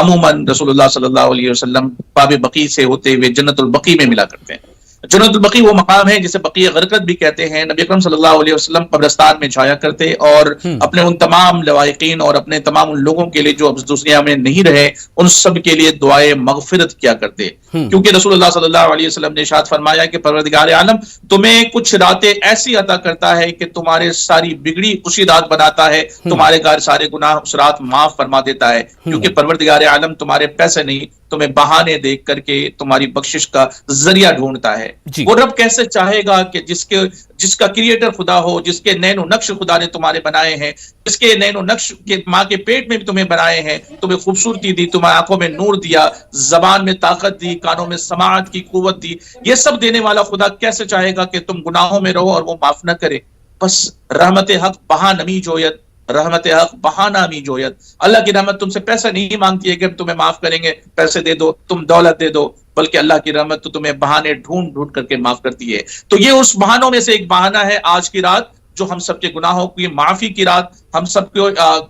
عموماً رسول اللہ صلی اللہ علیہ وسلم باب بقی سے ہوتے ہوئے جنت البقی میں ملا کرتے ہیں. جنت البقی وہ مقام ہے جسے بقیع غرقد بھی کہتے ہیں. نبی اکرم صلی اللہ علیہ وسلم قبرستان میں جایا کرتے اور اپنے ان تمام لوائقین اور اپنے تمام ان لوگوں کے لیے جو اب دنیا میں نہیں رہے ان سب کے لیے دعائے مغفرت کیا کرتے, کیونکہ رسول اللہ صلی اللہ علیہ وسلم نے ارشاد فرمایا کہ پروردگار عالم تمہیں کچھ راتیں ایسی عطا کرتا ہے کہ تمہارے ساری بگڑی اسی رات بناتا ہے, تمہارے گھر سارے گناہ اس رات معاف فرما دیتا ہے, کیونکہ پروردگار عالم تمہارے پیسے نہیں تمہیں بہانے دیکھ کر کے تمہاری بخشش کا ذریعہ ڈھونڈتا ہے. وہ رب کیسے چاہے گا کہ جس کا کریٹر خدا ہو, جس کے نین و نقش خدا نے تمہارے بنائے ہیں, جس کے نین و نقش کے ماں کے پیٹ میں بھی تمہیں بنائے ہیں, تمہیں خوبصورتی دی, تمہیں آنکھوں میں نور دیا, زبان میں طاقت دی, کانوں میں سماعت کی قوت دی, یہ سب دینے والا خدا کیسے چاہے گا کہ تم گناہوں میں رہو اور وہ معاف نہ کرے. بس رحمت حق بہا نمی جویت, رحمت حق بہانہ می جویت. اللہ کی رحمت تم سے پیسہ نہیں مانگتی ہے کہ ہم تمہیں معاف کریں گے, پیسے دے دو, تم دولت دے دو, بلکہ اللہ کی رحمت تو تمہیں بہانے ڈھونڈ ڈھونڈ کر کے معاف کرتی ہے. تو یہ اس بہانوں میں سے ایک بہانہ ہے آج کی رات, جو ہم سب کے گناہوں کی معافی کی رات, ہم سب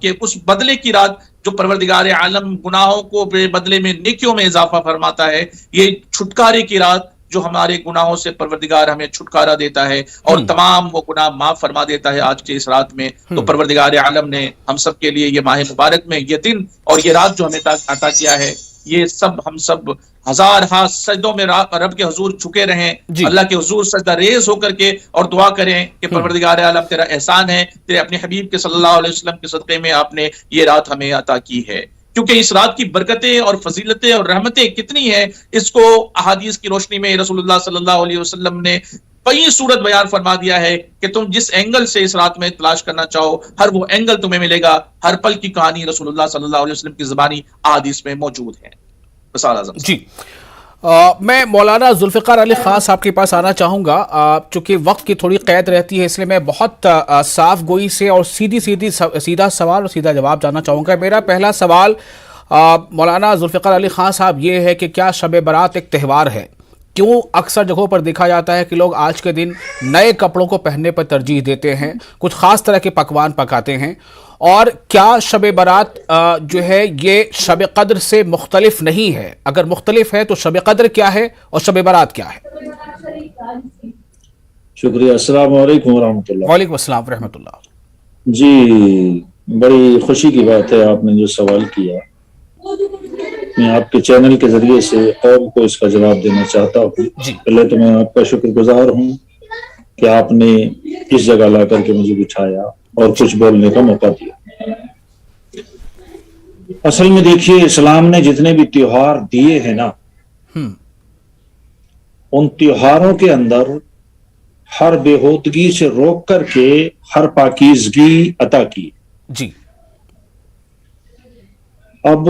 کے اس بدلے کی رات جو پروردگار عالم گناہوں کو بدلے میں نیکیوں میں اضافہ فرماتا ہے. یہ چھٹکارے کی رات جو ہمارے گناہوں سے پروردگار ہمیں چھٹکارا دیتا ہے اور تمام وہ گناہ معاف فرما دیتا ہے آج کی اس رات میں. تو پروردگار عالم نے ہم سب کے لیے یہ ماہ مبارک میں یہ دن اور یہ رات جو ہمیں عطا کیا ہے, یہ سب ہم سب ہزار ہاتھ سجدوں میں رب کے حضور جھکے رہیں, اللہ کے حضور سجدہ ریز ہو کر کے اور دعا کریں کہ پروردگار عالم تیرا احسان ہے, تیرے اپنے حبیب کے صلی اللہ علیہ وسلم کے صدقے میں آپ نے یہ رات ہمیں عطا کی ہے. کیونکہ اس رات کی برکتیں اور فضیلتیں اور رحمتیں کتنی ہیں, اس کو احادیث کی روشنی میں رسول اللہ صلی اللہ علیہ وسلم نے کئی صورت بیان فرما دیا ہے کہ تم جس اینگل سے اس رات میں تلاش کرنا چاہو ہر وہ اینگل تمہیں ملے گا. ہر پل کی کہانی رسول اللہ صلی اللہ علیہ وسلم کی زبانی احادیث میں موجود ہے. مثال اعظم جی میں مولانا ذوالفقار علی خان صاحب کے پاس آنا چاہوں گا. چونکہ وقت کی تھوڑی قید رہتی ہے اس لیے میں بہت صاف گوئی سے اور سیدھا سوال اور سیدھا جواب جاننا چاہوں گا. میرا پہلا سوال مولانا ذوالفقار علی خان صاحب یہ ہے کہ کیا شب برات ایک تہوار ہے؟ کیوں اکثر جگہوں پر دیکھا جاتا ہے کہ لوگ آج کے دن نئے کپڑوں کو پہننے پر ترجیح دیتے ہیں, کچھ خاص طرح کے پکوان پکاتے ہیں, اور کیا شب برات جو ہے یہ شب قدر سے مختلف نہیں ہے؟ اگر مختلف ہے تو شب قدر کیا ہے اور شب برات کیا ہے؟ شکریہ. السلام علیکم ورحمۃ اللہ. وعلیکم السلام ورحمۃ اللہ. جی بڑی خوشی کی بات ہے آپ نے جو سوال کیا. میں آپ کے چینل کے ذریعے سے قوم کو اس کا جواب دینا چاہتا ہوں. پہلے تو میں آپ کا شکر گزار ہوں کہ آپ نے اس جگہ لا کر کے مجھے بٹھایا اور کچھ بولنے کا موقع دیا. اصل میں دیکھیے, اسلام نے جتنے بھی تیوہار دیے ہیں نا, ان تیوہاروں کے اندر ہر بےہودگی سے روک کر کے ہر پاکیزگی عطا کی. جی اب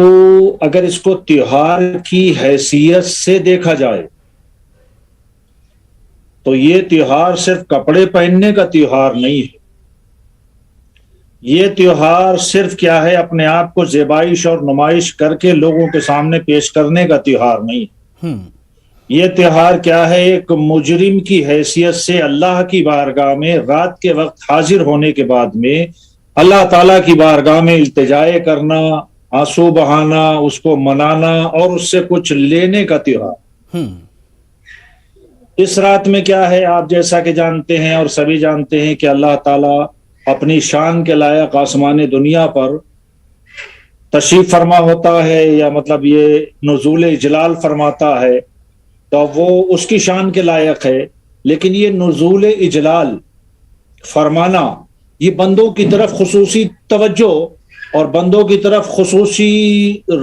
اگر اس کو تیوہار کی حیثیت سے دیکھا جائے تو یہ تیوہار صرف کپڑے پہننے کا تیوہار نہیں ہے. یہ تیوہار صرف کیا ہے, اپنے آپ کو زیبائش اور نمائش کر کے لوگوں کے سامنے پیش کرنے کا تیوہار نہیں ہے. یہ تیوہار کیا ہے, ایک مجرم کی حیثیت سے اللہ کی بارگاہ میں رات کے وقت حاضر ہونے کے بعد میں اللہ تعالیٰ کی بارگاہ میں التجائے کرنا, آنسو بہانا, اس کو منانا اور اس سے کچھ لینے کا تیوہار. اس رات میں کیا ہے, آپ جیسا کہ جانتے ہیں اور سبھی جانتے ہیں کہ اللہ تعالیٰ اپنی شان کے لائق آسمان دنیا پر تشریف فرما ہوتا ہے, یا مطلب یہ نزول جلال فرماتا ہے, تو وہ اس کی شان کے لائق ہے. لیکن یہ نزول اجلال فرمانا یہ بندوں کی طرف خصوصی توجہ اور بندوں کی طرف خصوصی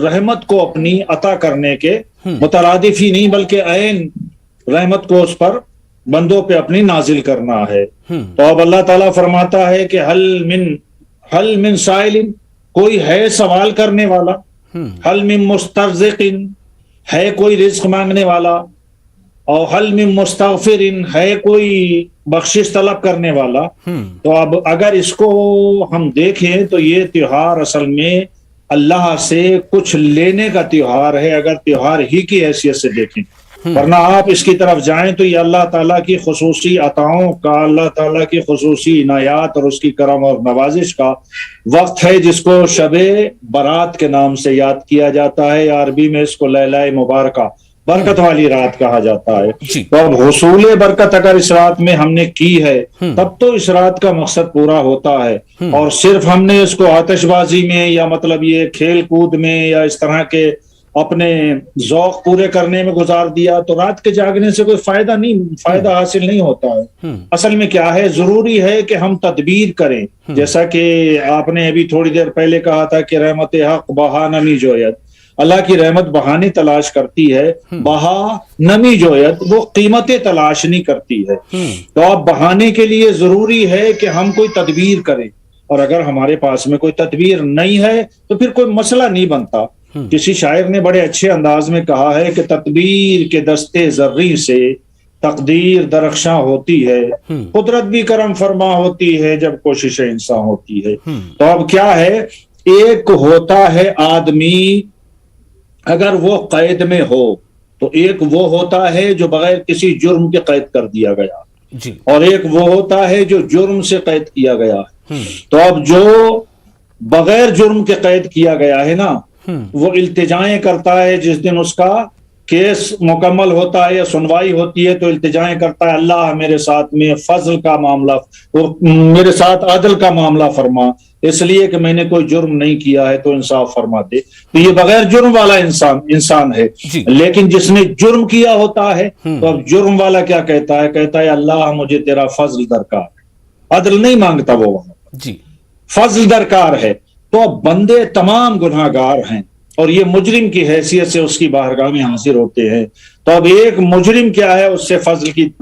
رحمت کو اپنی عطا کرنے کے مترادف ہی نہیں, بلکہ عین رحمت کو اس پر بندوں پہ اپنی نازل کرنا ہے. تو اب اللہ تعالیٰ فرماتا ہے کہ حل من سائل, کوئی ہے سوال کرنے والا, حل من مسترزق, ہے کوئی رزق مانگنے والا, اور حل من مستغفر, ہے کوئی بخشش طلب کرنے والا. تو اب اگر اس کو ہم دیکھیں تو یہ تیوہار اصل میں اللہ سے کچھ لینے کا تیوہار ہے, اگر تیوہار ہی کی حیثیت سے دیکھیں. ورنہ آپ اس کی طرف جائیں تو یہ اللہ تعالیٰ کی خصوصی عطاؤں کا، اللہ تعالیٰ کی خصوصی عنایات اور اس کی کرم اور نوازش کا وقت ہے، جس کو شب برات کے نام سے یاد کیا جاتا ہے، یا عربی میں اس کو لیلہ مبارکہ، برکت والی رات کہا جاتا ہے۔ تو اب حصول برکت اگر اس رات میں ہم نے کی ہے تب تو اس رات کا مقصد پورا ہوتا ہے، اور صرف ہم نے اس کو آتش بازی میں یا مطلب یہ کھیل کود میں یا اس طرح کے اپنے ذوق پورے کرنے میں گزار دیا تو رات کے جاگنے سے کوئی فائدہ حاصل نہیں ہوتا ہے۔ اصل میں کیا ہے، ضروری ہے کہ ہم تدبیر کریں، جیسا کہ آپ نے ابھی تھوڑی دیر پہلے کہا تھا کہ رحمت حق بہا نمی جوید، اللہ کی رحمت بہانے تلاش کرتی ہے، بہا نمی جوید، وہ قیمتیں تلاش نہیں کرتی ہے۔ تو اب بہانے کے لیے ضروری ہے کہ ہم کوئی تدبیر کریں، اور اگر ہمارے پاس میں کوئی تدبیر نہیں ہے تو پھر کوئی مسئلہ نہیں بنتا۔ کسی شاعر نے بڑے اچھے انداز میں کہا ہے کہ تدبیر کے دستے زرعی سے تقدیر درخشاں ہوتی ہے، قدرت بھی کرم فرما ہوتی ہے جب کوشش انسان ہوتی ہے۔ تو اب کیا ہے، ایک ہوتا ہے آدمی اگر وہ قید میں ہو، تو ایک وہ ہوتا ہے جو بغیر کسی جرم کے قید کر دیا گیا، اور ایک وہ ہوتا ہے جو جرم سے قید کیا گیا ہے۔ تو اب جو بغیر جرم کے قید کیا گیا ہے نا، وہ التجائیں کرتا ہے، جس دن اس کا کیس مکمل ہوتا ہے یا سنوائی ہوتی ہے تو التجائیں کرتا ہے، اللہ میرے ساتھ میں فضل کا معاملہ، میرے ساتھ عدل کا معاملہ فرما، اس لیے کہ میں نے کوئی جرم نہیں کیا ہے تو انصاف فرما دے۔ تو یہ بغیر جرم والا انسان ہے۔ لیکن جس نے جرم کیا ہوتا ہے تو اب جرم والا کیا کہتا ہے اللہ مجھے تیرا فضل درکار ہے، عدل نہیں مانگتا وہ وہاں، فضل درکار ہے۔ تو اب بندے تمام گناہ گار ہیں اور یہ مجرم کی حیثیت سے اس کی بارگاہ میں حاضر ہوتے ہیں۔ تو اب ایک مجرم کیا ہے، اس سے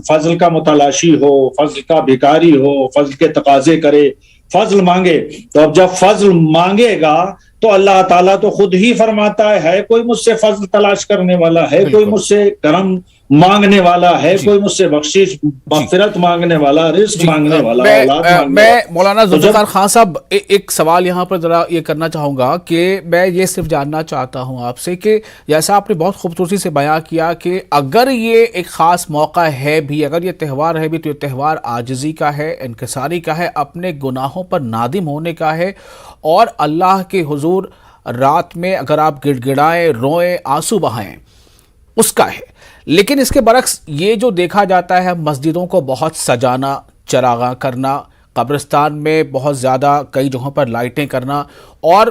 فضل کا متلاشی ہو، فضل کا بھکاری ہو، فضل کے تقاضے کرے، فضل مانگے۔ تو اب جب فضل مانگے گا تو اللہ تعالیٰ تو خود ہی فرماتا ہے کوئی مجھ سے فضل تلاش کرنے والا ہے، کوئی مجھ سے کرم مانگنے والا ہے، کوئی مجھ سے بخشش مغفرت مانگنے والا، رزق مانگنے والا، میں مولانا ذوالفقار خان صاحب ایک سوال یہاں پر ذرا یہ کرنا چاہوں گا کہ میں یہ صرف جاننا چاہتا ہوں آپ سے کہ جیسا آپ نے بہت خوبصورتی سے بیان کیا کہ اگر یہ ایک خاص موقع ہے بھی، اگر یہ تہوار ہے بھی، تو یہ تہوار عاجزی کا ہے، انکساری کا ہے، اپنے گناہوں پر نادم ہونے کا ہے، اور اللہ کے حضور رات میں اگر آپ گڑ گڑائیں، روئیں، آنسو بہائیں، اس کا ہے۔ لیکن اس کے برعکس یہ جو دیکھا جاتا ہے، مسجدوں کو بہت سجانا، چراغاں کرنا، قبرستان میں بہت زیادہ کئی جگہوں پر لائٹیں کرنا، اور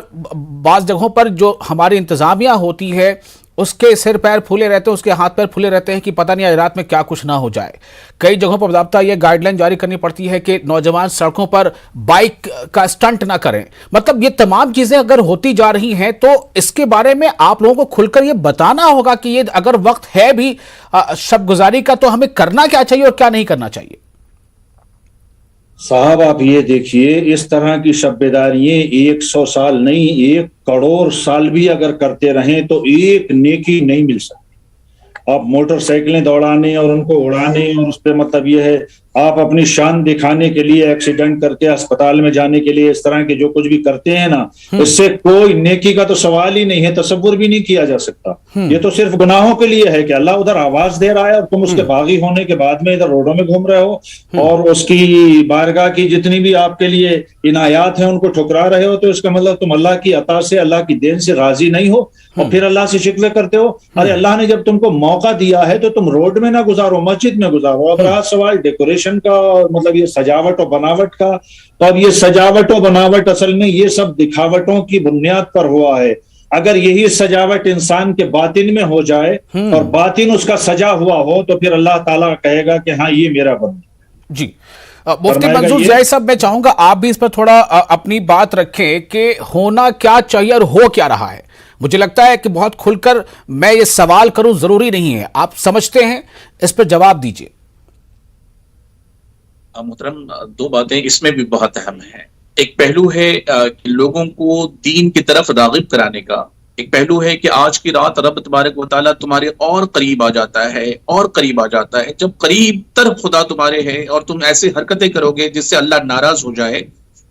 بعض جگہوں پر جو ہماری انتظامیہ ہوتی ہے اس کے سر پیر پھولے رہتے ہیں، اس کے ہاتھ پیر پھولے رہتے ہیں کہ پتہ نہیں آج رات میں کیا کچھ نہ ہو جائے۔ کئی جگہوں پر باضابطہ یہ گائیڈ لائن جاری کرنی پڑتی ہے کہ نوجوان سڑکوں پر بائک کا سٹنٹ نہ کریں۔ مطلب یہ تمام چیزیں اگر ہوتی جا رہی ہیں تو اس کے بارے میں آپ لوگوں کو کھل کر یہ بتانا ہوگا کہ یہ اگر وقت ہے بھی شب گزاری کا تو ہمیں کرنا کیا چاہیے اور کیا نہیں کرنا چاہیے۔ صاحب آپ یہ دیکھیے، اس طرح کی شب بیداریاں 100 سال نہیں، 1 کروڑ سال بھی اگر کرتے رہیں تو ایک نیکی نہیں مل سکتی۔ آپ موٹر سائیکلیں دوڑانے اور ان کو اڑانے اور اس پہ مطلب یہ ہے آپ اپنی شان دکھانے کے لیے ایکسیڈنٹ کر کے اسپتال میں جانے کے لیے اس طرح کے جو کچھ بھی کرتے ہیں نا، اس سے کوئی نیکی کا تو سوال ہی نہیں ہے، تصور بھی نہیں کیا جا سکتا۔ یہ تو صرف گناہوں کے لیے ہے کہ اللہ ادھر آواز دے رہا ہے اور تم اس کے باغی ہونے کے بعد میں ادھر روڈوں میں گھوم رہے ہو اور اس کی بارگاہ کی جتنی بھی آپ کے لیے عنایات ہیں ان کو ٹھکرا رہے ہو، تو اس کا مطلب تم اللہ کی عطا سے، اللہ کی دین سے راضی نہیں ہو اور پھر اللہ سے شکوے کرتے ہو۔ ارے اللہ نے جب تم کو موقع دیا ہے تو تم روڈ میں نہ گزارو، مسجد میں گزارو۔ اب رہا سوال ڈیکوریشن کا، مطلب یہ سجاوٹ و بناوٹ کا، تو اب یہ سجاوٹ و بناوٹ اصل میں یہ سب دکھاوٹوں کی بنیاد پر ہوا ہے۔ اگر یہی سجاوٹ انسان کے باطن میں ہو جائے اور باطن اس کا سجا ہوا ہو تو پھر اللہ تعالیٰ کہے گا کہ ہاں یہ میرا بندہ۔ جی مفتی منظور زید صاحب، میں چاہوں گا آپ بھی اس پر تھوڑا اپنی بات رکھیں کہ ہونا کیا چاہیے اور ہو کیا رہا ہے۔ مجھے لگتا ہے کہ بہت کھل کر میں یہ سوال کروں ضروری نہیں ہے، آپ سمجھتے ہیں، اس پر جواب دیجئے۔ محترم، 2 باتیں اس میں بھی بہت اہم ہیں۔ ایک پہلو ہے کہ لوگوں کو دین کی طرف راغب کرانے کا، ایک پہلو ہے کہ آج کی رات رب تبارک و تعالیٰ تمہارے اور قریب آ جاتا ہے، اور قریب آ جاتا ہے۔ جب قریب تر خدا تمہارے ہے اور تم ایسے حرکتیں کرو گے جس سے اللہ ناراض ہو جائے،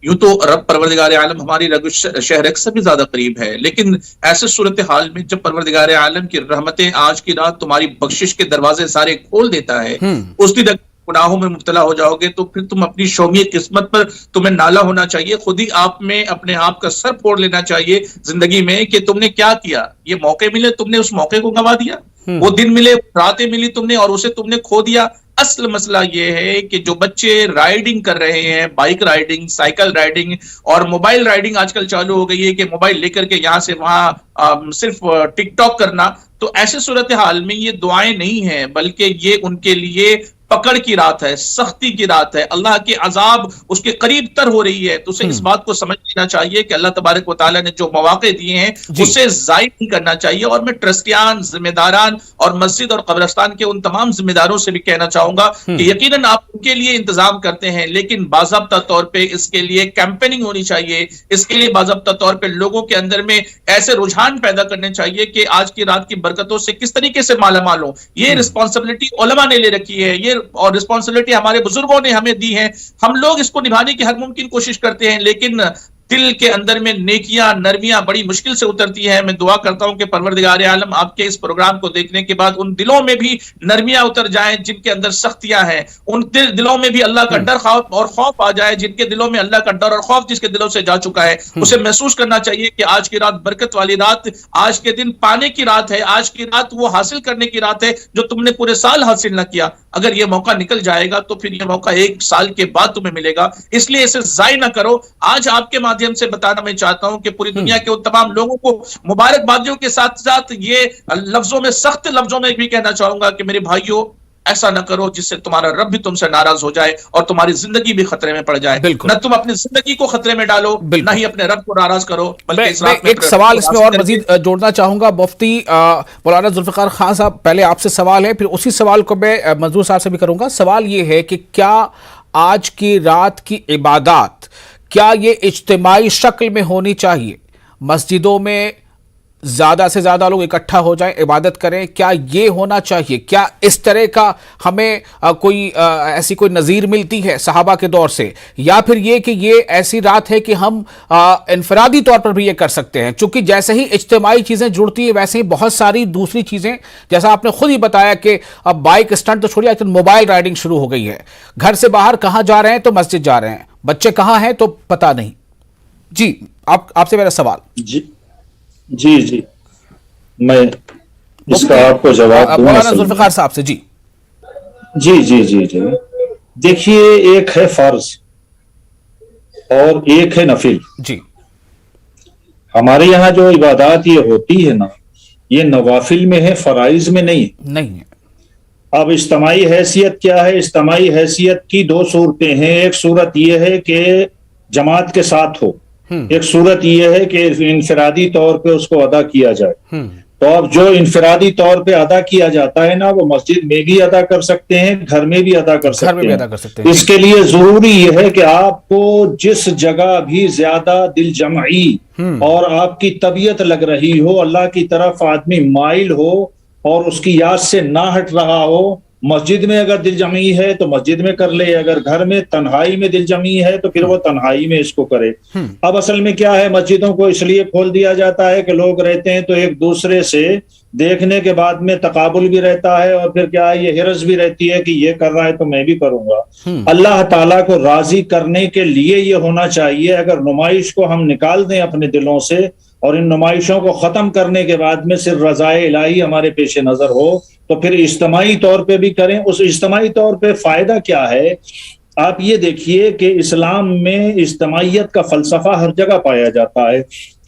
یوں تو رب پروردگار عالم ہماری رگ شہرک سے بھی زیادہ قریب ہے، لیکن ایسے صورتحال میں جب پروردگار عالم کی رحمتیں آج کی رات تمہاری بخشش کے دروازے سارے کھول دیتا ہے، اس دن گناہوں میں مبتلا ہو جاؤ گے تو پھر تم اپنی شومی قسمت پر تمہیں نالا ہونا چاہیے، خود ہی آپ میں اپنے آپ کا سر پھوڑ لینا چاہیے زندگی میں کہ تم نے کیا کیا. یہ موقع ملے تم نے اس موقع کو گنوا دیا، وہ دن ملے راتیں ملی تم نے اور اسے تم نے کھو دیا. اصل مسئلہ یہ ہے کہ جو بچے رائڈنگ کر رہے ہیں، بائک رائڈنگ، سائیکل رائڈنگ اور موبائل رائڈنگ آج کل چالو ہو گئی ہے کہ موبائل لے کر کے یہاں سے وہاں صرف ٹک ٹاک کرنا، تو ایسے صورتحال میں یہ دعائیں نہیں ہیں بلکہ یہ ان کے لیے پکڑ کی رات ہے، سختی کی رات ہے، اللہ کے عذاب اس کے قریب تر ہو رہی ہے. تو اسے اس بات کو سمجھ لینا چاہیے کہ اللہ تبارک و تعالیٰ نے جو مواقع دیے ہیں اسے ضائع نہیں کرنا چاہیے. اور میں ٹرسٹیان، ذمہ داران اور مسجد اور قبرستان کے ان تمام ذمہ داروں سے بھی کہنا چاہوں گا کہ یقیناً آپ ان کے لیے انتظام کرتے ہیں، لیکن باضابطہ طور پہ اس کے لیے کیمپیننگ ہونی چاہیے، اس کے لیے باضابطہ طور پہ لوگوں کے اندر میں ایسے رجحان پیدا کرنے چاہیے کہ آج کی رات کی برکتوں سے کس طریقے سے مالا مال ہو. یہ رسپانسبلٹی علماء نے لے رکھی ہے، یہ اور رسپانسبلٹی ہمارے بزرگوں نے ہمیں دی ہے. ہم لوگ اس کو نبھانے کی ہر ممکن کوشش کرتے ہیں، لیکن دل کے اندر میں نیکیاں، نرمیاں بڑی مشکل سے اترتی ہیں. میں دعا کرتا ہوں کہ پروردگار عالم آپ کے اس پروگرام کو دیکھنے کے بعد ان دلوں میں بھی نرمیاں اتر جائیں جن کے اندر سختیاں ہیں، ان دلوں میں بھی اللہ کا ڈر اور خوف آ جائے جن کے دلوں میں اللہ کا ڈر اور خوف جس کے دلوں سے جا چکا ہے. اسے محسوس کرنا چاہیے کہ آج کی رات برکت والی رات، آج کے دن پانے کی رات ہے، آج کی رات وہ حاصل کرنے کی رات ہے جو تم نے پورے سال حاصل نہ کیا. اگر یہ موقع نکل جائے گا تو پھر یہ موقع 1 سال کے بعد تمہیں ملے گا، اس لیے اسے ضائع نہ کرو. آج آپ کے مادھیم سے بتانا میں چاہتا ہوں کہ پوری دنیا کے ان تمام لوگوں کو مبارکبادیوں کے ساتھ ساتھ یہ لفظوں میں، سخت لفظوں میں بھی کہنا چاہوں گا کہ میرے بھائیوں ایسا نہ کرو جس سے تمہارا رب بھی تم سے ناراض ہو جائے اور تمہاری زندگی بھی خطرے میں پڑ جائے. نہ تم اپنی زندگی کو خطرے میں ڈالو، نہ ہی اپنے رب کو ناراض کرو. میں ایک سوال اس میں اور مزید جوڑنا چاہوں گا. مفتی مولانا ذوالفقار خان صاحب، پہلے آپ سے سوال ہے، پھر اسی سوال کو میں منظور صاحب سے بھی کروں گا. سوال یہ ہے کہ کیا آج کی رات کی عبادات کیا یہ اجتماعی شکل میں ہونی چاہیے؟ مسجدوں میں زیادہ سے زیادہ لوگ اکٹھا ہو جائیں، عبادت کریں، کیا یہ ہونا چاہیے؟ کیا اس طرح کا ہمیں کوئی ایسی کوئی نظیر ملتی ہے صحابہ کے دور سے، یا پھر یہ کہ یہ ایسی رات ہے کہ ہم انفرادی طور پر بھی یہ کر سکتے ہیں؟ چونکہ جیسے ہی اجتماعی چیزیں جڑتی ہیں ویسے ہی بہت ساری دوسری چیزیں، جیسا آپ نے خود ہی بتایا کہ اب بائک اسٹنٹ تو چھوڑیے، لیکن موبائل رائڈنگ شروع ہو گئی ہے. گھر سے باہر کہاں جا رہے ہیں تو مسجد جا رہے ہیں، بچے کہاں ہیں تو پتہ نہیں. جی آپ سے میرا سوال. جی میں اس کا آپ کو جواب دوں. مولانا ذوالفقار صاحب سے. جی دیکھیے، ایک ہے فرض اور ایک ہے نفل. جی ہمارے یہاں جو عبادات یہ ہوتی ہے نا، یہ نوافل میں ہے، فرائض میں نہیں ہے. اب اجتماعی حیثیت کیا ہے؟ اجتماعی حیثیت کی 2 صورتیں ہیں. ایک صورت یہ ہے کہ جماعت کے ساتھ ہو، ایک صورت یہ ہے کہ انفرادی طور پہ اس کو ادا کیا جائے. تو اب جو انفرادی طور پہ ادا کیا جاتا ہے نا، وہ مسجد میں بھی ادا کر سکتے ہیں، گھر میں بھی ادا کر سکتے ہیں. اس کے لیے ضروری یہ ہے کہ آپ کو جس جگہ بھی زیادہ دل جمعی اور آپ کی طبیعت لگ رہی ہو، اللہ کی طرف آدمی مائل ہو اور اس کی یاد سے نہ ہٹ رہا ہو، مسجد میں اگر دل جمعی ہے تو مسجد میں کر لے، اگر گھر میں تنہائی میں دل جمعی ہے تو پھر وہ تنہائی میں اس کو کرے. اب اصل میں کیا ہے، مسجدوں کو اس لیے کھول دیا جاتا ہے کہ لوگ رہتے ہیں تو ایک دوسرے سے دیکھنے کے بعد میں تقابل بھی رہتا ہے، اور پھر کیا ہے، یہ حرص بھی رہتی ہے کہ یہ کر رہا ہے تو میں بھی کروں گا. اللہ تعالیٰ کو راضی کرنے کے لیے یہ ہونا چاہیے. اگر نمائش کو ہم نکال دیں اپنے دلوں سے اور ان نمائشوں کو ختم کرنے کے بعد میں صرف رضائے الہی ہمارے پیش نظر ہو، تو پھر اجتماعی طور پہ بھی کریں. اس اجتماعی طور پہ فائدہ کیا ہے؟ آپ یہ دیکھیے کہ اسلام میں اجتماعیت کا فلسفہ ہر جگہ پایا جاتا ہے.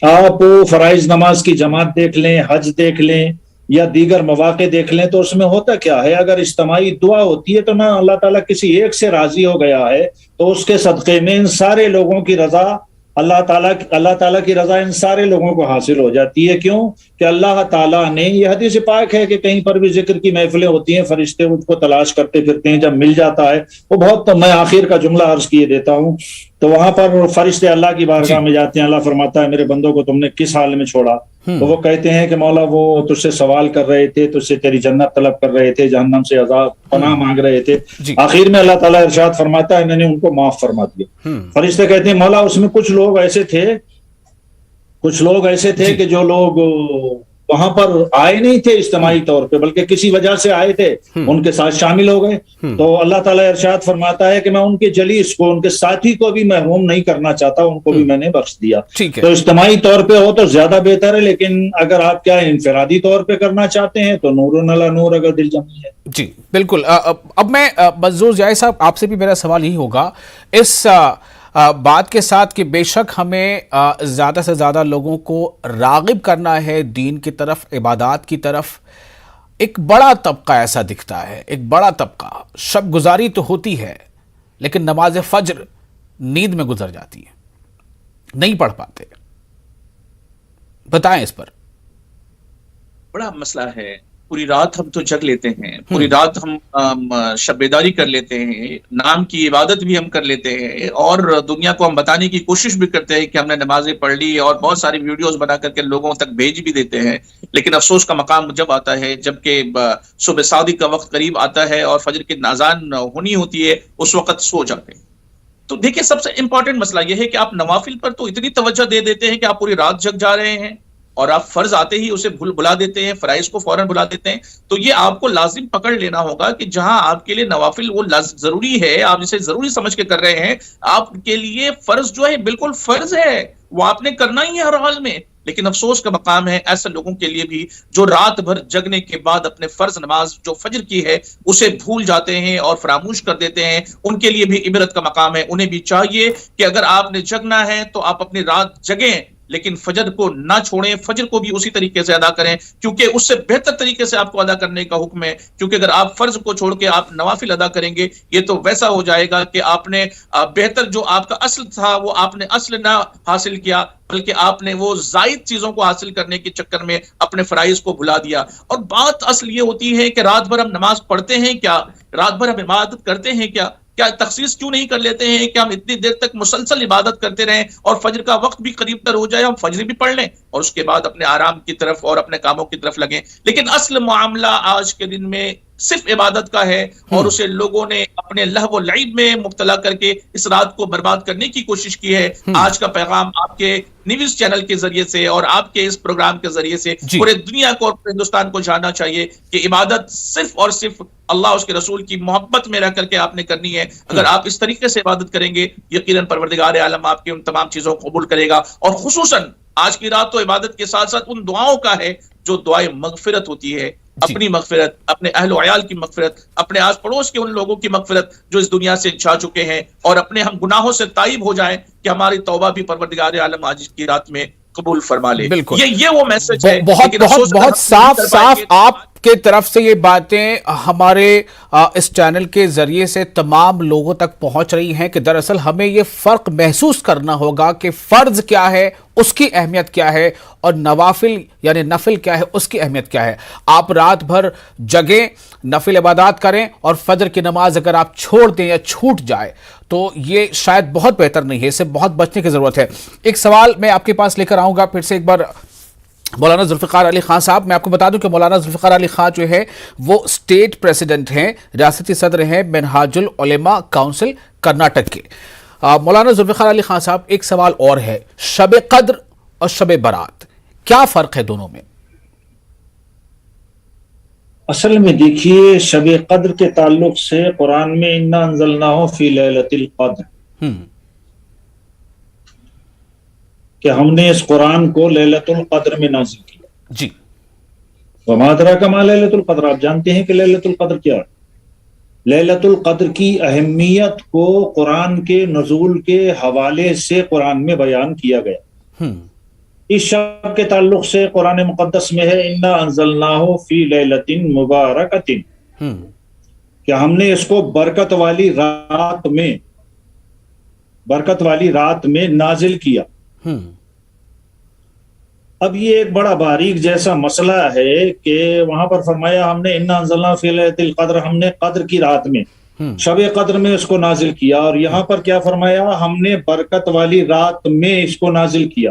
آپ فرائض نماز کی جماعت دیکھ لیں، حج دیکھ لیں یا دیگر مواقع دیکھ لیں، تو اس میں ہوتا کیا ہے، اگر اجتماعی دعا ہوتی ہے تو نا اللہ تعالیٰ کسی ایک سے راضی ہو گیا ہے تو اس کے صدقے میں ان سارے لوگوں کی رضا، اللہ تعالیٰ کی رضا ان سارے لوگوں کو حاصل ہو جاتی ہے. کیوں کہ اللہ تعالیٰ نے، یہ حدیث پاک ہے کہ کہیں پر بھی ذکر کی محفلیں ہوتی ہیں، فرشتے اس کو تلاش کرتے پھرتے ہیں، جب مل جاتا ہے وہ بہت، میں آخر کا جملہ عرض کیے دیتا ہوں، تو وہاں پر فرشتے اللہ کی بارگاہ میں جاتے ہیں. اللہ فرماتا ہے میرے بندوں کو تم نے کس حال میں چھوڑا؟ تو وہ کہتے ہیں کہ مولا وہ تجھ سے سوال کر رہے تھے، تجھ سے تیری جنت طلب کر رہے تھے، جہنم سے عذاب پناہ مانگ رہے تھے. آخر میں اللہ تعالیٰ ارشاد فرماتا ہے میں نے ان کو معاف فرما دیا. فرشتے کہتے ہیں مولا اس میں کچھ لوگ ایسے تھے کہ جو لوگ وہاں پر آئے نہیں تھے اجتماعی طور پہ، بلکہ کسی وجہ سے آئے تھے، ان کے ساتھ شامل ہو گئے. تو اللہ تعالیٰ ارشاد فرماتا ہے کہ میں ان کے جلیس کو، ان کے ساتھی کو بھی محروم نہیں کرنا چاہتا، ان کو بھی میں نے بخش دیا. تو اجتماعی طور پہ ہو تو زیادہ بہتر ہے، لیکن اگر آپ کیا انفرادی طور پہ کرنا چاہتے ہیں تو نور علی نور اگر دل جمی ہے. جی بالکل. اب میں منظور جائے صاحب آپ سے بھی میرا سوال یہی ہوگا اس بات کے ساتھ کہ بے شک ہمیں زیادہ سے زیادہ لوگوں کو راغب کرنا ہے دین کی طرف، عبادات کی طرف. ایک بڑا طبقہ ایسا دکھتا ہے، ایک بڑا طبقہ شب گزاری تو ہوتی ہے لیکن نماز فجر نیند میں گزر جاتی ہے، نہیں پڑھ پاتے. بتائیں اس پر. بڑا مسئلہ ہے. پوری رات ہم تو جگ لیتے ہیں، پوری رات ہم شب بیداری کر لیتے ہیں، نام کی عبادت بھی ہم کر لیتے ہیں، اور دنیا کو ہم بتانے کی کوشش بھی کرتے ہیں کہ ہم نے نمازیں پڑھ لی، اور بہت ساری ویڈیوز بنا کر کے لوگوں تک بھیج بھی دیتے ہیں. لیکن افسوس کا مقام جب آتا ہے جبکہ صبح صادق کا وقت قریب آتا ہے اور فجر کی اذان ہونی ہوتی ہے، اس وقت سو جاتے ہیں. تو دیکھیں سب سے امپورٹنٹ مسئلہ یہ ہے کہ آپ نوافل پر تو اتنی توجہ دے دیتے ہیں کہ آپ پوری رات جگ جا رہے ہیں، اور آپ فرض آتے ہی اسے بلا دیتے ہیں، فرائض کو فوراً بلا دیتے ہیں. تو یہ آپ کو لازم پکڑ لینا ہوگا کہ جہاں آپ کے لیے نوافل وہ ضروری ہے، آپ اسے ضروری سمجھ کے کر رہے ہیں، آپ کے لیے فرض جو ہے بالکل فرض ہے، وہ آپ نے کرنا ہی ہے ہر حال میں. لیکن افسوس کا مقام ہے ایسے لوگوں کے لیے بھی جو رات بھر جگنے کے بعد اپنے فرض نماز جو فجر کی ہے اسے بھول جاتے ہیں اور فراموش کر دیتے ہیں. ان کے لیے بھی عبرت کا مقام ہے. انہیں بھی چاہیے کہ اگر آپ نے جگنا ہے تو آپ اپنی رات جگیں، لیکن فجر کو نہ چھوڑیں، فجر کو بھی اسی طریقے سے ادا کریں، کیونکہ اس سے بہتر طریقے سے آپ کو ادا کرنے کا حکم ہے. کیونکہ اگر آپ فرض کو چھوڑ کے آپ نوافل ادا کریں گے، یہ تو ویسا ہو جائے گا کہ آپ نے بہتر جو آپ کا اصل تھا وہ آپ نے اصل نہ حاصل کیا، بلکہ آپ نے وہ زائد چیزوں کو حاصل کرنے کے چکر میں اپنے فرائض کو بھلا دیا. اور بات اصل یہ ہوتی ہے کہ رات بھر ہم نماز پڑھتے ہیں کیا، رات بھر ہم عبادت کرتے ہیں کیا تخصیص کیوں نہیں کر لیتے ہیں کہ ہم اتنی دیر تک مسلسل عبادت کرتے رہیں اور فجر کا وقت بھی قریب تر ہو جائے، ہم فجر بھی پڑھ لیں اور اس کے بعد اپنے آرام کی طرف اور اپنے کاموں کی طرف لگیں. لیکن اصل معاملہ آج کے دن میں صرف عبادت کا ہے، اور اسے لوگوں نے اپنے لہو و لعب میں مبتلا کر کے اس رات کو برباد کرنے کی کوشش کی ہے. آج کا پیغام آپ کے نیوز چینل کے ذریعے سے اور آپ کے اس پروگرام کے ذریعے سے پورے دنیا کو اور پورے ہندوستان کو جاننا چاہیے کہ عبادت صرف اور صرف اللہ اس کے رسول کی محبت میں رہ کر کے آپ نے کرنی ہے. اگر آپ اس طریقے سے عبادت کریں گے، یقیناً پروردگار عالم آپ کی ان تمام چیزوں کو قبول کرے گا. اور خصوصاً آج کی رات تو عبادت کے ساتھ ساتھ ان دعاؤں کا ہے جو دعائیں مغفرت ہوتی ہے، اپنی مغفرت، اپنے اہل و عیال کی مغفرت، اپنے آس پڑوس کے ان لوگوں کی مغفرت جو اس دنیا سے جا چکے ہیں، اور اپنے ہم گناہوں سے تائب ہو جائیں کہ ہماری توبہ بھی پروردگار عالم آج کی رات میں قبول فرما لے. بالکل یہ وہ میسج ہے. بہت صاف آپ کے طرف سے یہ باتیں ہمارے اس چینل کے ذریعے سے تمام لوگوں تک پہنچ رہی ہیں کہ دراصل ہمیں یہ فرق محسوس کرنا ہوگا کہ فرض کیا ہے، اس کی اہمیت کیا ہے، اور نوافل یعنی نفل کیا ہے، اس کی اہمیت کیا ہے. آپ رات بھر جگیں، نفل عبادات کریں، اور فجر کی نماز اگر آپ چھوڑ دیں یا چھوٹ جائے تو یہ شاید بہت بہتر نہیں ہے. اس سے بہت بچنے کی ضرورت ہے. ایک سوال میں آپ کے پاس لے کر آؤں گا پھر سے ایک بار مولانا ذوالفقار علی خان صاحب. میں آپ کو بتا دوں کہ مولانا ذوالفقار علی خان جو ہے وہ اسٹیٹ پریزیڈنٹ ہیں، ریاستی صدر ہیں منہاج العلماء کاؤنسل کرناٹک کے. مولانا ذوالفقار علی خان صاحب، ایک سوال اور ہے، شب قدر اور شب برات کیا فرق ہے دونوں میں؟ اصل میں دیکھیے، شب قدر کے تعلق سے قرآن میں انا انزلناہ فی لیلۃ القدر، کہ ہم نے اس قرآن کو لیلۃ القدر میں نازل کیا. جی. وما ادراک ما لیلۃ القدر، آپ جانتے ہیں کہ لیلۃ القدر کیا ہے؟ لیلۃ القدر کی اہمیت کو قرآن کے نزول کے حوالے سے قرآن میں بیان کیا گیا. اس شب کے تعلق سے قرآن مقدس میں ہے انا انزلناہ فی لیلۃ مبارکۃ، کہ ہم نے اس کو برکت والی رات میں نازل کیا. اب یہ ایک بڑا باریک جیسا مسئلہ ہے کہ وہاں پر فرمایا ہم نے انا انزلنا فی لیلۃ القدر، ہم نے قدر کی رات میں، شب قدر میں اس کو نازل کیا، اور یہاں پر کیا فرمایا؟ ہم نے برکت والی رات میں اس کو نازل کیا.